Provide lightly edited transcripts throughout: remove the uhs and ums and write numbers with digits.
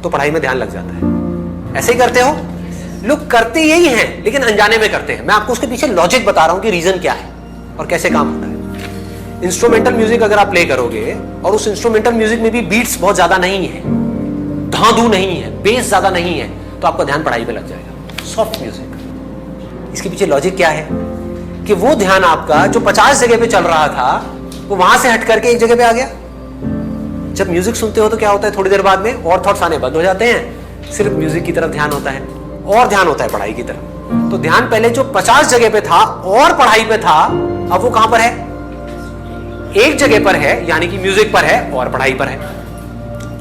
तो पढ़ाई में ध्यान लग जाता है। ऐसे ही करते हो? लोग करते यही हैं लेकिन अनजाने में करते हैं। मैं आपको उसके पीछे लॉजिक बता रहा हूं कि रीजन क्या है और कैसे काम होता है। इंस्ट्रूमेंटल म्यूजिक अगर आप प्ले करोगे और उस इंस्ट्रूमेंटल म्यूजिक में भी बीट्स बहुत ज्यादा नहीं है, धांधू नहीं है, बेस ज्यादा नहीं है, तो आपका ध्यान पढ़ाई पे लग जाएगा। सॉफ्ट म्यूजिक, इसके पीछे लॉजिक क्या है कि वो ध्यान आपका जो 50 जगह पे चल रहा था वो वहां से हट करके एक जगह पे आ गया। जब म्यूजिक सुनते हो तो क्या होता है, थोड़ी देर बाद में और थॉट्स आने बंद हो जाते हैं, सिर्फ म्यूजिक की तरफ ध्यान होता है और ध्यान होता है पढ़ाई की तरफ। तो ध्यान पहले जो 50 जगह पे था और पढ़ाई पे था, अब वो कहां पर है? एक जगह पर है, यानी कि म्यूजिक पर है और पढ़ाई पर है।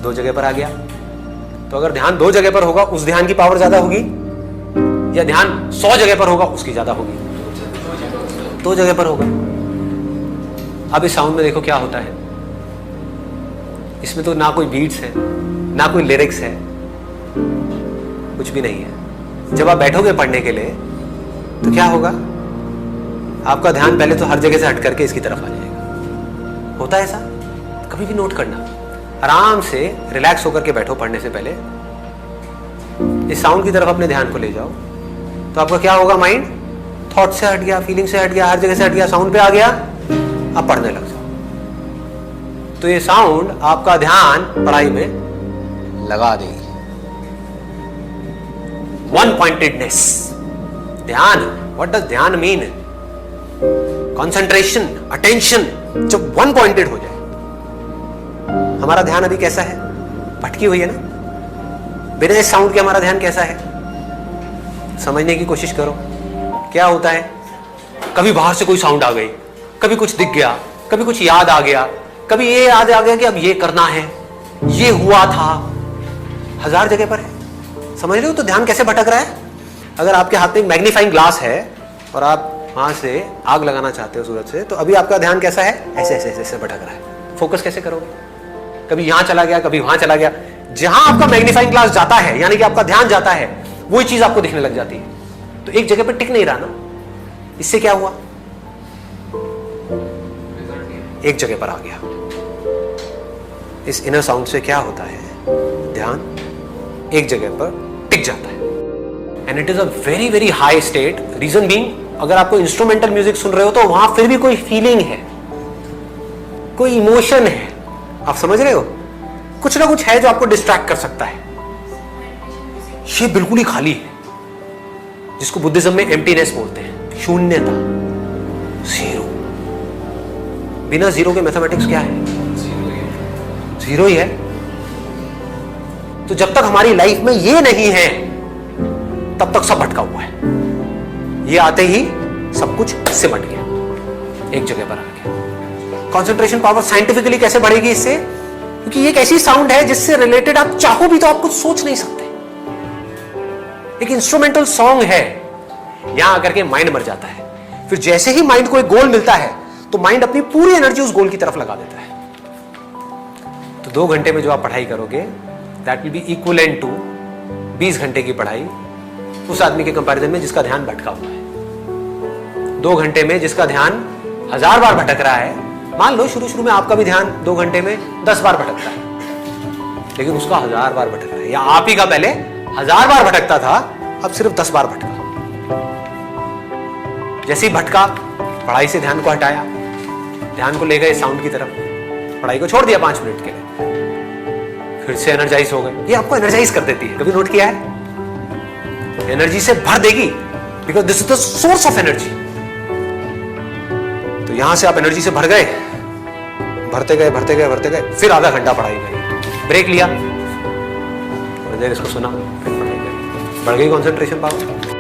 2 जगह पर आ गया। तो अगर ध्यान 2 जगह पर होगा उस ध्यान की पावर ज्यादा होगी, या ध्यान 100 जगह पर होगा उसकी ज्यादा होगी? 2 जगह पर होगा। अब इस साउंड में देखो क्या होता है। इसमें तो ना कोई बीट्स है, ना कोई लिरिक्स है, कुछ भी नहीं है। जब आप बैठोगे पढ़ने के लिए तो क्या होगा? आपका ध्यान पहले तो हर जगह से हट करके इसकी तरफ आ जाएगा। होता है ऐसा? कभी भी नोट करना, आराम से रिलैक्स होकर के बैठो पढ़ने से पहले, इस साउंड की तरफ अपने ध्यान को ले जाओ, तो आपका क्या होगा? माइंड थॉट से हट गया, फीलिंग से हट गया, हर जगह से हट गया, साउंड पे आ गया, आप पढ़ने लग जाओ। तो ये साउंड आपका ध्यान पढ़ाई में लगा देगी। वन पॉइंटेडनेस, ध्यान। व्हाट डज ध्यान मीन? कंसंट्रेशन, अटेंशन, जब वन पॉइंटेड हो जाए। हमारा ध्यान अभी कैसा है? भटकी हुई है ना। बिना इस साउंड के हमारा ध्यान कैसा है? समझने की कोशिश करो। क्या होता है? कभी बाहर से कोई साउंड आ गई, कभी कुछ दिख गया, कभी कुछ याद आ गया, कभी ये याद आ गया कि अब ये करना है, ये हुआ था, 1000 जगह पर है। समझ रहे हो? तो ध्यान कैसे भटक रहा है। अगर आपके हाथ में एक मैग्नीफाइंग ग्लास है और आप वहां से आग लगाना चाहते हो सूरज से, तो अभी आपका ध्यान कैसा है? ऐसे ऐसे ऐसे, ऐसे भटक रहा है। फोकस कैसे करोगे? कभी यहां चला गया, कभी वहां चला गया। जहां आपका मैग्नीफाइंग ग्लास जाता है, यानी कि आपका ध्यान जाता है, वही चीज आपको दिखने लग जाती है। तो एक जगह पर टिक नहीं रहा ना। इससे क्या हुआ? एक जगह पर आ गया। इस इनर साउंड से क्या होता है? ध्यान एक जगह पर टिक जाता है। And it is a very very high state. Reason being, अगर आपको इंस्ट्रूमेंटल म्यूजिक सुन रहे हो तो वहां फिर भी कोई फीलिंग है, कोई इमोशन है। आप समझ रहे हो? कुछ ना कुछ है जो आपको डिस्ट्रैक्ट कर सकता है। ये बिल्कुल ही खाली है, जिसको बुद्धिज्म में एम्प्टीनेस बोलते हैं, शून्यता, जीरो। बिना जीरो के मैथमेटिक्स क्या है? जीरो ही है। तो जब तक हमारी लाइफ में ये नहीं है तब तक सब भटका हुआ है। ये आते ही सब कुछ सिमट गया, एक जगह पर आ गया। कंसंट्रेशन पावर साइंटिफिकली कैसे बढ़ेगी इससे? क्योंकि ये एक ऐसी साउंड है जिससे रिलेटेड आप चाहो भी तो आप कुछ सोच नहीं सकते। एक इंस्ट्रूमेंटल सॉन्ग है, यहां आकर के माइंड मर जाता है। फिर जैसे ही माइंड को एक गोल मिलता है तो माइंड अपनी पूरी एनर्जी उस गोल की तरफ लगा देता है। तो 2 घंटे में जो आप पढ़ाई करोगे, that will be equivalent to 20 घंटे की पढ़ाई उस आदमी के कंपैरिजन में जिसका ध्यान भटका हुआ है। 2 घंटे में जिसका ध्यान 1000 बार भटक रहा है, मान लो शुरू शुरू में आपका भी ध्यान 2 घंटे में 10 बार भटकता है, लेकिन उसका 1000 बार भटक रहा है। या आप ही का पहले 1000 बार भटकता था, अब सिर्फ 10 बार भटका। जैसे ही भटका, पढ़ाई से ध्यान को हटाया, ध्यान को ले गए साउंड की तरफ, पढ़ाई को छोड़ दिया 5 मिनट के लिए, फिर से एनर्जाइज हो गए। ये आपको एनर्जाइज कर देती है, कभी नोट किया है? एनर्जी से भर देगी, because this is the source of energy. तो यहां से आप एनर्जी से भर गए, भरते गए भरते गए भरते गए, फिर आधा घंटा पढ़ाई करी, ब्रेक लिया, थोड़ी देर इसको सुना, फिर पढ़ाई करी, बढ़ गई कंसंट्रेशन पावर।